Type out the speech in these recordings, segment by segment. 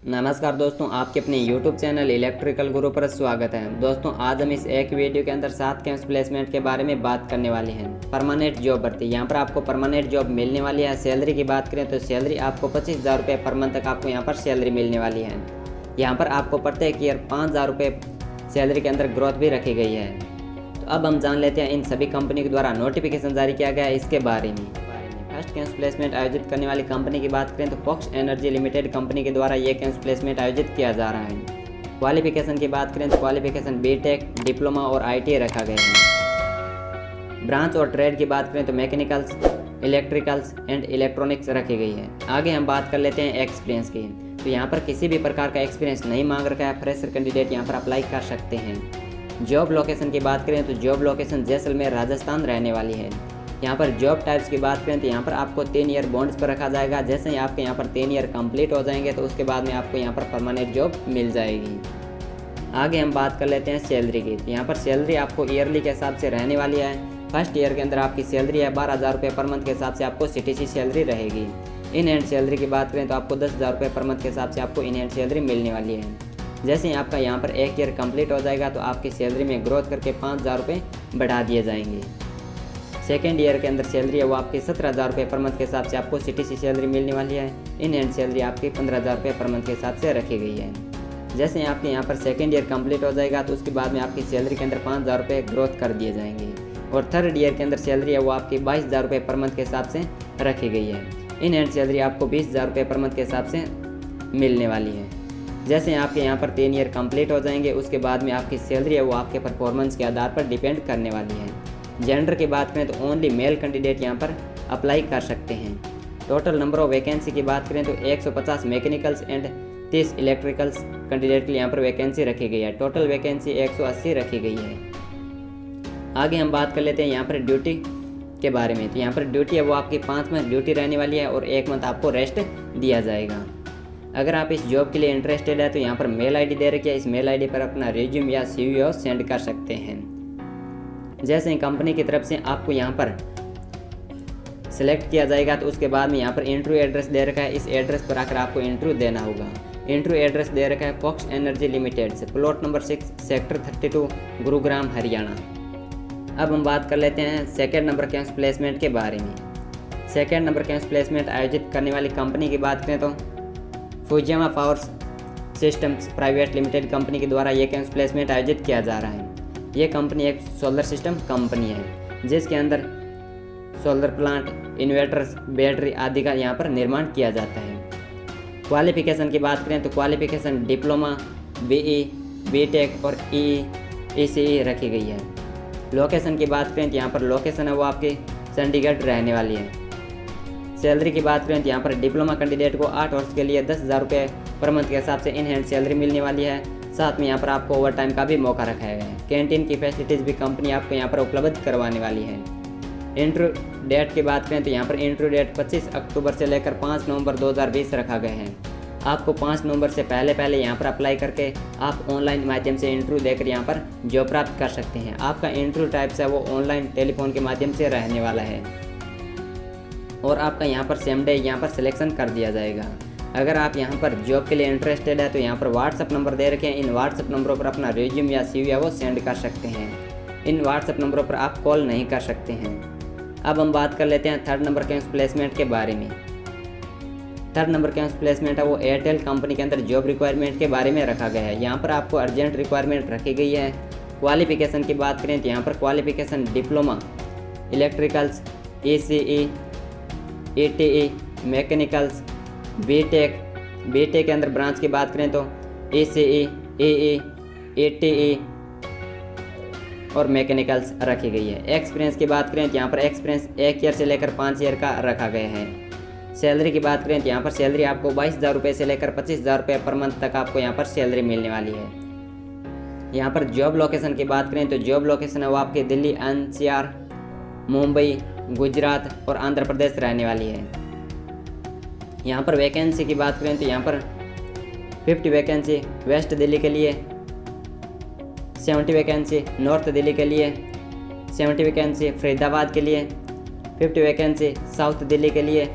नमस्कार दोस्तों, आपके अपने YouTube चैनल इलेक्ट्रिकल गुरु पर स्वागत है। दोस्तों, आज हम इस एक वीडियो के अंदर 7 कैंपस प्लेसमेंट के बारे में बात करने वाले हैं। परमानेंट जॉब भर्ती, यहाँ पर आपको परमानेंट जॉब मिलने वाली है। सैलरी की बात करें तो सैलरी आपको 25,000 रुपये पर मंथ तक आपको यहाँ पर सैलरी मिलने वाली है। यहाँ पर आपको प्रत्येक ईयर 5,000 रुपये सैलरी के अंदर ग्रोथ भी रखी गई है। तो अब हम जान लेते हैं इन सभी कंपनी के द्वारा नोटिफिकेशन जारी किया गया है इसके बारे में। फर्स्ट कैंपस प्लेसमेंट आयोजित करने वाली कंपनी की बात करें तो फॉक्स एनर्जी लिमिटेड कंपनी के द्वारा ये कैंपस प्लेसमेंट आयोजित किया जा रहा है। क्वालिफिकेशन की बात करें तो क्वालिफिकेशन बीटेक, डिप्लोमा और आईटीआई रखा गया है। ब्रांच और ट्रेड की बात करें तो मैकेनिकल्स, इलेक्ट्रिकल्स एंड इलेक्ट्रॉनिक्स रखी गई है। आगे हम बात कर लेते हैं एक्सपीरियंस की। तो यहाँ पर किसी भी प्रकार का एक्सपीरियंस नहीं मांग रखा है। फ्रेशर कैंडिडेट यहाँ पर अप्लाई कर सकते हैं। जॉब लोकेशन की बात करें तो जॉब लोकेशन जैसलमेर राजस्थान रहने वाली है। यहाँ पर जॉब टाइप्स की बात करें तो यहाँ पर आपको 3 ईयर बॉन्ड्स पर रखा जाएगा। जैसे ही आपके यहाँ पर 3 ईयर कंप्लीट हो जाएंगे तो उसके बाद में आपको यहाँ पर परमानेंट जॉब मिल जाएगी। आगे हम बात कर लेते हैं सैलरी की। तो यहाँ पर सैलरी आपको ईयरली के हिसाब से रहने वाली है। फर्स्ट ईयर के अंदर आपकी सैलरी है 12,000 रुपये पर मंथ के हिसाब से आपको सीटीसी सैलरी रहेगी। इन हैंड सैलरी की बात करें तो आपको 10,000 रुपये पर मंथ के हिसाब से आपको इन हैंड सैलरी मिलने वाली है। जैसे ही आपका यहाँ पर 1 ईयर कंप्लीट हो जाएगा तो आपकी सैलरी में ग्रोथ करके 5,000 रुपये बढ़ा दिए जाएंगे। सेकेंड ईयर के अंदर सैलरी है वो आपकी 17,000 रुपये पर मंथ के हिसाब से आपको सीटीसी सैलरी मिलने वाली है। इन हैंड सैलरी आपकी 15,000 रुपये पर मंथ के हिसाब से रखी गई है। जैसे ही आपके यहाँ पर सेकेंड ईयर कंप्लीट हो जाएगा तो उसके बाद में आपकी सैलरी के अंदर 5,000 रुपये ग्रोथ कर दिए जाएंगे। और थर्ड ईयर के अंदर सैलरी है वो आपकी 22,000 रुपये पर मंथ के हिसाब से रखी गई है। इन हैंड सैलरी आपको 20,000 रुपये पर मंथ के हिसाब से मिलने वाली है। जैसे आपके यहाँ पर 3 ईयर कंप्लीट हो जाएंगे उसके बाद में आपकी सैलरी है वो आपके परफॉर्मेंस के आधार पर डिपेंड करने वाली है। जेंडर की बात करें तो ओनली मेल कैंडिडेट यहाँ पर अप्लाई कर सकते हैं। टोटल नंबर ऑफ वैकेंसी की बात करें तो 150 मैकेनिकल्स एंड 30 इलेक्ट्रिकल्स कैंडिडेट के लिए यहाँ पर वैकेंसी रखी गई है। टोटल वैकेंसी 180 रखी गई है। आगे हम बात कर लेते हैं यहाँ पर ड्यूटी के बारे में। तो यहाँ पर ड्यूटी है वो आपकी 5 मंथ ड्यूटी रहने वाली है और 1 मंथ आपको रेस्ट दिया जाएगा। अगर आप इस जॉब के लिए इंटरेस्टेड है तो यहाँ पर मेल आईडी दे रखी है। इस मेल आईडी पर अपना रिज्यूम या सीवी सेंड कर सकते हैं। जैसे ही कंपनी की तरफ से आपको यहाँ पर सिलेक्ट किया जाएगा तो उसके बाद में यहाँ पर इंटरव्यू एड्रेस दे रखा है। इस एड्रेस पर आकर आपको इंटरव्यू देना होगा। इंटरव्यू एड्रेस दे रखा है फॉक्स एनर्जी लिमिटेड से, plot number 6, sector 32, Gurugram, Haryana. अब हम बात कर लेते हैं सेकेंड नंबर कैंपस प्लेसमेंट के बारे में। सेकेंड नंबर कैंपस प्लेसमेंट आयोजित करने वाली कंपनी की बात करें तो Fujiyama power systems private limited company के द्वारा ये कैंपस प्लेसमेंट आयोजित किया जा रहा है। ये कंपनी एक सोलर सिस्टम कंपनी है जिसके अंदर सोलर प्लांट, इन्वर्टर्स, बैटरी आदि का यहाँ पर निर्माण किया जाता है। क्वालिफिकेशन की बात करें तो क्वालिफिकेशन डिप्लोमा, बीई, बीटेक और ईसीई रखी गई है। लोकेशन की बात करें तो यहाँ पर लोकेशन है वो आपकी चंडीगढ़ रहने वाली है। सैलरी की बात करें तो यहाँ पर डिप्लोमा कैंडिडेट को 8 वर्ष के लिए 10,000 रुपये पर मंथ के हिसाब से इन हैंड सैलरी मिलने वाली है। साथ में यहाँ पर आपको ओवर टाइम का भी मौका रखा गया है। कैंटीन की फैसिलिटीज़ भी कंपनी आपको यहाँ पर उपलब्ध करवाने वाली है। इंटरव्यू डेट की बात करें तो यहाँ पर इंटरव्यू डेट 25 अक्टूबर से लेकर 5 नवंबर 2020 रखा गया है। आपको 5 नवंबर से पहले यहाँ पर अप्लाई करके आप ऑनलाइन माध्यम से इंटरव्यू देकर यहाँ पर जॉब प्राप्त कर सकते हैं। आपका इंटरव्यू टाइप्स है वो ऑनलाइन टेलीफोन के माध्यम से रहने वाला है और आपका यहाँ पर सेम डे यहाँ पर सिलेक्शन कर दिया जाएगा। अगर आप यहाँ पर जॉब के लिए इंटरेस्टेड है तो यहाँ पर व्हाट्सअप नंबर दे रखे हैं। इन व्हाट्सअप नंबरों पर अपना रिज्यूम या सीवी वो सेंड कर सकते हैं। इन व्हाट्सअप नंबरों पर आप कॉल नहीं कर सकते हैं। अब हम बात कर लेते हैं थर्ड नंबर कैंपस प्लेसमेंट के बारे में। थर्ड नंबर कैंपस प्लेसमेंट है वो एयरटेल कंपनी के अंदर जॉब रिक्वायरमेंट के बारे में रखा गया है। यहाँ पर आपको अर्जेंट रिक्वायरमेंट रखी गई है। क्वालिफिकेशन की बात करें तो यहाँ पर qualification diploma, electricals, ECE, ETE, mechanicals, BTech के अंदर ब्रांच की बात करें तो ईसीई, ईई, ईटीई और मैकेनिकल्स रखी गई है। एक्सपीरियंस की बात करें तो यहाँ पर एक्सपीरियंस 1 ईयर से लेकर 5 ईयर का रखा गया है। सैलरी की बात करें तो यहाँ पर सैलरी आपको 22,000 रुपये से लेकर 25,000 रुपये पर मंथ तक आपको यहाँ पर सैलरी मिलने वाली है। यहाँ पर जॉब लोकेशन की बात करें तो जॉब लोकेशन है वो आपके दिल्ली, एनसीआर, मुंबई, गुजरात और आंध्र प्रदेश रहने वाली है। यहाँ पर वैकेंसी की बात करें तो यहाँ पर 50 वैकेंसी वेस्ट दिल्ली के लिए, 70 वैकेंसी नॉर्थ दिल्ली के लिए, 70 वैकेंसी फरीदाबाद के लिए, 50 वैकेंसी साउथ दिल्ली के लिए,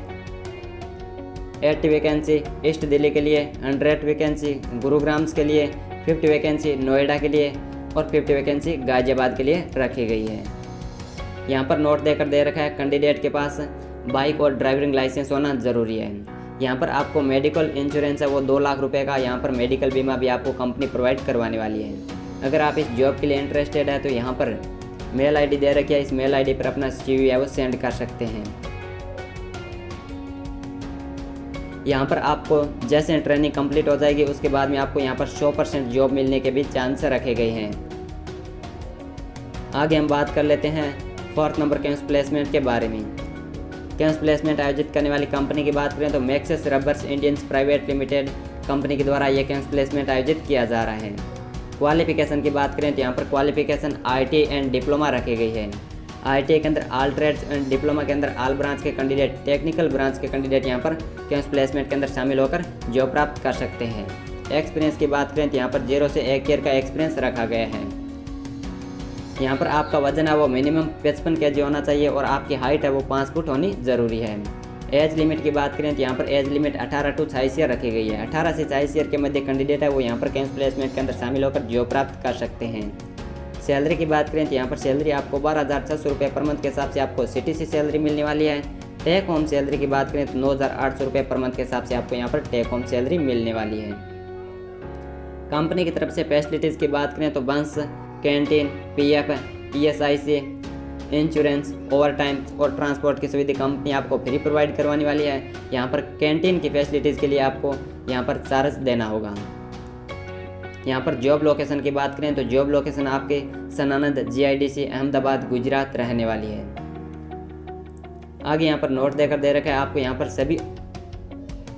80 वैकेंसी ईस्ट दिल्ली के लिए, 100 वैकेंसी गुरुग्राम के लिए, 50 वैकेंसी नोएडा के लिए और 50 वैकेंसी गाजियाबाद के लिए रखी गई है। यहाँ पर नोट देकर दे रखा है, कैंडिडेट के पास बाइक और ड्राइविंग लाइसेंस होना ज़रूरी है। यहाँ पर आपको मेडिकल इंश्योरेंस है वो 2 लाख रुपए का, यहाँ पर मेडिकल बीमा भी आपको कंपनी प्रोवाइड करवाने वाली है। अगर आप इस जॉब के लिए इंटरेस्टेड है तो यहाँ पर मेल आईडी दे रखी है, इस मेल आईडी पर अपना CV है वो सेंड कर सकते हैं। यहाँ पर आपको जैसे ट्रेनिंग कंप्लीट हो जाएगी उसके बाद में आपको यहाँ पर 100% जॉब मिलने के भी चांस रखे गए हैं। आगे हम बात कर लेते हैं 4th नंबर कैंपस प्लेसमेंट के बारे में। कैंपस प्लेसमेंट आयोजित करने वाली कंपनी की बात करें तो Maxxis rubbers Indians private limited company के द्वारा यह कैंपस प्लेसमेंट आयोजित किया जा रहा है। क्वालिफिकेशन की बात करें तो यहाँ पर क्वालिफिकेशन ITI एंड डिप्लोमा रखी गई है। ITI के अंदर ऑल ट्रेड्स एंड डिप्लोमा के अंदर ऑल ब्रांच के कैंडिडेट, टेक्निकल ब्रांच के कैंडिडेट यहाँ पर कैंपस प्लेसमेंट के अंदर शामिल होकर जॉब प्राप्त कर सकते हैं। एक्सपीरियंस की बात करें तो यहाँ पर 0 से 1 ईयर का एक्सपीरियंस रखा गया है। यहाँ पर आपका वजन है वो मिनिमम 55 kg होना चाहिए और आपकी हाइट है वो 5 फुट होनी ज़रूरी है। एज लिमिट की बात करें तो यहाँ पर एज लिमिट 18 to 46 ईयर रखी गई है। 18 से 46 ईयर के मध्य कैंडिडेट है वो यहाँ पर कैंपस प्लेसमेंट के अंदर शामिल होकर जॉब प्राप्त कर सकते हैं। सैलरी की बात करें तो यहाँ पर सैलरी आपको 12,600 रुपये पर मंथ के हिसाब से आपको CTC सैलरी मिलने वाली है। टेक होम सैलरी की बात करें तो 9,800 रुपये पर मंथ के हिसाब से आपको यहाँ पर टेक होम सैलरी मिलने वाली है। कंपनी की तरफ से फैसिलिटीज़ की बात करें तो बस, canteen, PF, ESIC, insurance, over time और ट्रांसपोर्ट की सुविधा कंपनी आपको फ्री प्रोवाइड करवाने वाली है। यहाँ पर कैंटीन की फैसिलिटीज़ के लिए आपको यहाँ पर चार्ज देना होगा। यहाँ पर जॉब लोकेशन की बात करें तो जॉब लोकेशन आपके सनानंद GIDC अहमदाबाद गुजरात रहने वाली है। आगे यहाँ पर नोट देकर दे रखा है, आपको यहाँ पर सभी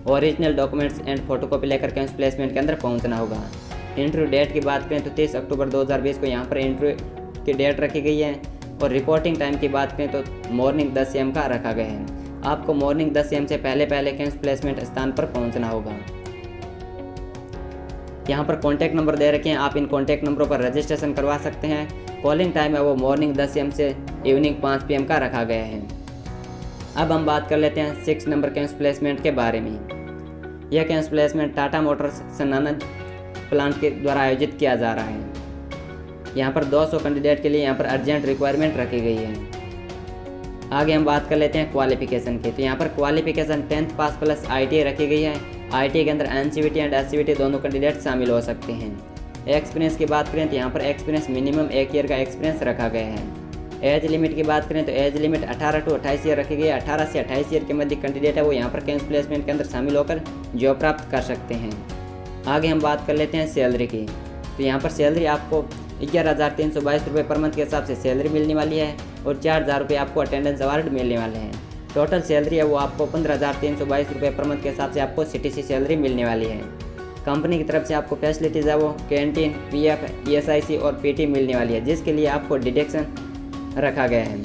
ओरिजिनल डॉक्यूमेंट्स एंड फोटोकॉपी लेकर कैंपस प्लेसमेंट के अंदर पहुँचना होगा। इंटरव्यू डेट की बात करें तो 30 अक्टूबर 2020 को यहाँ पर इंटरव्यू की डेट रखी गई है और रिपोर्टिंग टाइम की बात करें तो मॉर्निंग 10 AM का रखा गया है। आपको मॉर्निंग 10 AM से पहले कैंपस प्लेसमेंट स्थान पर पहुंचना होगा। यहाँ पर कॉन्टैक्ट नंबर दे रखे हैं, आप इन कॉन्टैक्ट नंबरों पर रजिस्ट्रेशन करवा सकते हैं। कॉलिंग टाइम है वो मॉर्निंग 10 AM से इवनिंग 5 PM का रखा गया है। अब हम बात कर लेते हैं 6 नंबर कैंपस प्लेसमेंट के बारे में। यह campus placement Tata motors Sanand plant के द्वारा आयोजित किया जा रहा है। यहाँ पर 200 कैंडिडेट के लिए यहाँ पर अर्जेंट रिक्वायरमेंट रखी गई है। आगे हम बात कर लेते हैं क्वालिफिकेशन की। तो यहाँ पर क्वालिफिकेशन 10th पास प्लस ITI रखी गई है। ITI के अंदर NCVT एंड SCVT दोनों कैंडिडेट शामिल हो सकते हैं। एक्सपीरियंस की बात करें तो यहाँ पर एक्सपीरियंस मिनिमम 1 ईयर का एक्सपीरियंस रखा गया है। एज लिमिट की बात करें तो एज लिमिट 18 to 28 ईयर रखी गई है। 18 से 28 ईयर के मध्य कैंडिडेट है वो यहाँ पर कैंपस प्लेसमेंट के अंदर शामिल होकर जॉब प्राप्त कर सकते हैं। आगे हम बात कर लेते हैं सैलरी की। तो यहाँ पर सैलरी आपको 11,322 रुपये पर मंथ के हिसाब से सैलरी मिलने वाली है और 4,000 रुपये आपको अटेंडेंस अवार्ड मिलने वाले हैं। टोटल सैलरी है वो आपको 15,322 रुपये पर मंथ के हिसाब से आपको CTC सैलरी मिलने वाली है। कंपनी की तरफ से आपको फैसिलिटीज़ है वो कैंटीन, PF, ESIC और PT मिलने वाली है, जिसके लिए आपको डिडक्शन रखा गया है।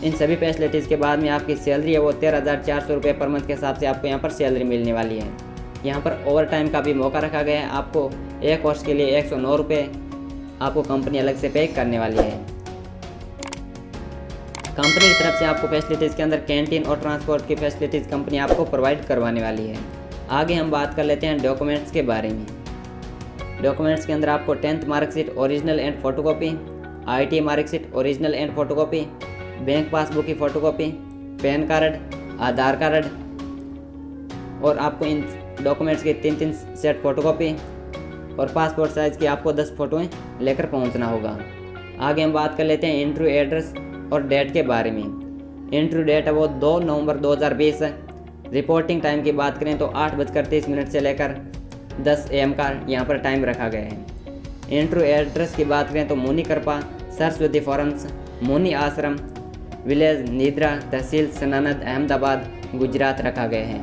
इन सभी फैसिलिटीज़ के बाद में आपकी सैलरी है वो 13,400 रुपये पर मंथ के हिसाब से आपको यहाँ पर सैलरी मिलने वाली है। यहाँ पर ओवर टाइम का भी मौका रखा गया है। आपको एक वर्ष के लिए 109 रुपये आपको कंपनी अलग से पे करने वाली है। कंपनी की तरफ से आपको फैसिलिटीज़ के अंदर कैंटीन और ट्रांसपोर्ट की फैसिलिटीज़ कंपनी आपको प्रोवाइड करवाने वाली है। आगे हम बात कर लेते हैं डॉक्यूमेंट्स के बारे में। डॉक्यूमेंट्स के अंदर आपको 10th marksheet original and photocopy, ITI marksheet original and photocopy, bank passbook की फोटोकॉपी, पैन कार्ड, आधार कार्ड और आपको इन डॉक्यूमेंट्स के 3 सेट फोटोकॉपी और पासपोर्ट साइज़ की आपको 10 फोटोएं लेकर पहुंचना होगा। आगे हम बात कर लेते हैं इंटरव्यू एड्रेस और डेट के बारे में। इंटरव्यू डेट है वो 2 नवंबर 2020 है। रिपोर्टिंग टाइम की बात करें तो 8:30 से लेकर 10 AM का यहाँ पर टाइम रखा गया है। इंटरव्यू एड्रेस की बात करें तो मुनि कृपा, सरस्वती फॉरम्स, मुनि आश्रम, विलेज निद्रा, तहसील सनानंद, अहमदाबाद, गुजरात रखा गया है।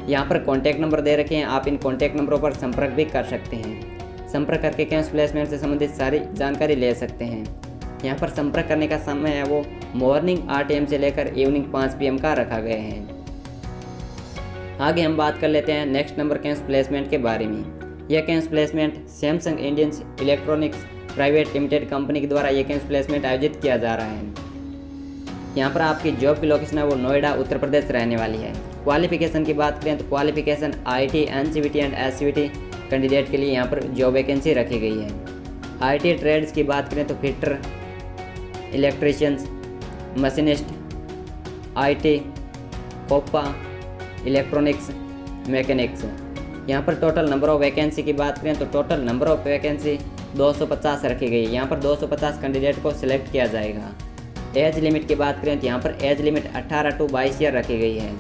यहाँ पर कॉन्टैक्ट नंबर दे रखे हैं, आप इन कॉन्टैक्ट नंबरों पर संपर्क भी कर सकते हैं। संपर्क करके कैंपस प्लेसमेंट से संबंधित सारी जानकारी ले सकते हैं। यहाँ पर संपर्क करने का समय है वो मॉर्निंग 8 AM से लेकर इवनिंग 5 PM का रखा गया है। आगे हम बात कर लेते हैं नेक्स्ट नंबर कैंपस प्लेसमेंट के बारे में। यह campus placement Samsung Indians electronics private limited company के द्वारा यह कैंपस प्लेसमेंट आयोजित किया जा रहा है। यहाँ पर आपकी जॉब की लोकेशन है वो नोएडा उत्तर प्रदेश रहने वाली है। क्वालिफिकेशन की बात करें तो qualification IT, NCVT and SCVT candidate के लिए यहाँ पर जॉब वैकेंसी रखी गई है। IT ट्रेड्स की बात करें तो fitter, electricians, machinist, IT, COPA, electronics, mechanics. यहाँ पर टोटल नंबर ऑफ वैकेंसी की बात करें तो टोटल नंबर ऑफ वैकेंसी 250 रखी गई है। यहाँ पर 250 कैंडिडेट को सिलेक्ट किया जाएगा। एज लिमिट की बात करें तो यहाँ पर एज लिमिट 18 to 22 ईयर रखी गई है।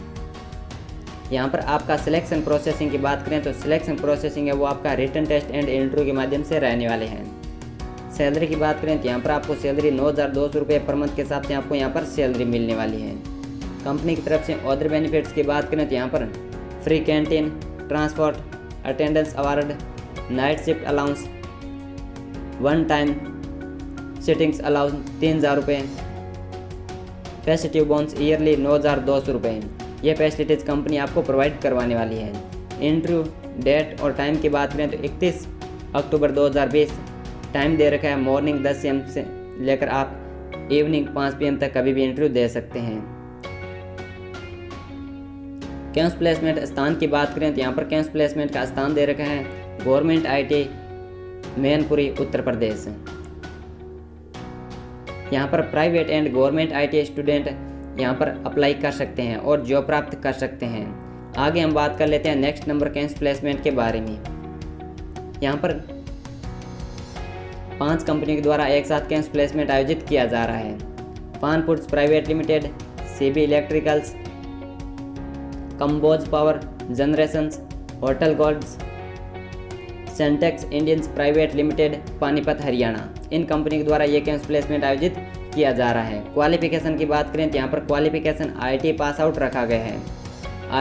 यहाँ पर आपका सिलेक्शन प्रोसेसिंग की बात करें तो सिलेक्शन प्रोसेसिंग है वो आपका रिटन टेस्ट एंड इंटरव्यू के माध्यम से रहने वाले हैं। सैलरी की बात करें तो यहाँ पर आपको सैलरी 9,200 रुपये पर मंथ के हिसाब से आपको यहाँ पर सैलरी मिलने वाली है। कंपनी की तरफ से अदर बेनिफिट्स की बात करें तो यहाँ पर free canteen, transport, attendance award, night shift allowance, one time sittings allowance 3,000 रुपये, फेस्टिव बोनस ईयरली 9,200 रुपये। ये फैसिलिटीज़ कंपनी आपको प्रोवाइड करवाने वाली है। इंटरव्यू डेट और टाइम की बात करें तो 31 अक्टूबर 2020 टाइम दे रखा है। मॉर्निंग 10 AM से लेकर आप इवनिंग 5 PM तक कभी भी इंटरव्यू दे सकते हैं। कैंपस प्लेसमेंट स्थान की बात करें तो यहाँ पर कैंपस प्लेसमेंट का स्थान दे रखा है गवर्नमेंट IT मैनपुरी, उत्तर प्रदेश। यहाँ पर private and government IT student यहाँ पर अप्लाई कर सकते हैं और जॉब प्राप्त कर सकते हैं। आगे हम बात कर लेते हैं नेक्स्ट नंबर कैंपस प्लेसमेंट के बारे में। यहाँ पर 5 कंपनी के द्वारा एक साथ कैंपस प्लेसमेंट आयोजित किया जा रहा है। पान foods private limited, CB electricals, Kamboj power generations, hotel golds, Centex Indians private limited, Panipat Haryana. इन कंपनी के द्वारा ये कैंपस प्लेसमेंट आयोजित किया जा रहा है। क्वालिफिकेशन की बात करें तो यहाँ पर क्वालिफिकेशन IT पास आउट रखा गया है।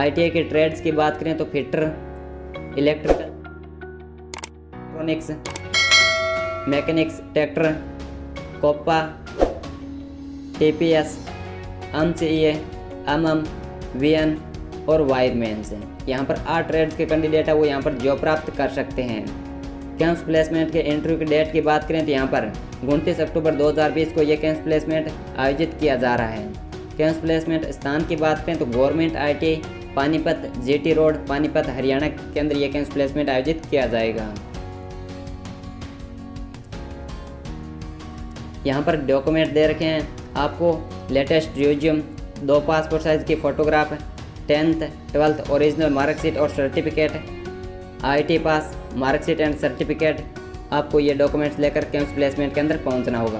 ITI के ट्रेड्स की बात करें तो fitter, electrical, electronics, mechanics, tractor, COPA, TPS, MCEA, MM, VN और वायरमैन। यहाँ पर 8 ट्रेड्स के कैंडिडेट है वो यहाँ पर जॉब प्राप्त कर सकते हैं। कैंपस प्लेसमेंट के इंटरव्यू की डेट की बात करें तो यहाँ पर 29 अक्टूबर 2020 को यह कैंपस प्लेसमेंट आयोजित किया जा रहा है। कैंपस प्लेसमेंट स्थान की बात करें तो government IT Panipat, GT road, Panipat Haryana के अंदर यह कैंपस प्लेसमेंट आयोजित किया जाएगा। यहाँ पर डॉक्यूमेंट दे रखे हैं आपको लेटेस्ट रिज्यूम, 2 पासपोर्ट साइज की photograph, 10th 12th original marksheet और certificate, IT pass, marksheet and certificate. आपको ये डॉक्यूमेंट्स लेकर कैंपस प्लेसमेंट के अंदर पहुंचना होगा।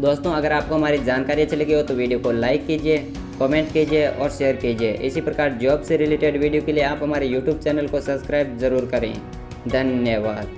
दोस्तों, अगर आपको हमारी जानकारी अच्छी लगी हो तो वीडियो को लाइक कीजिए, कमेंट कीजिए और शेयर कीजिए। इसी प्रकार जॉब से रिलेटेड वीडियो के लिए आप हमारे YouTube चैनल को सब्सक्राइब ज़रूर करें। धन्यवाद।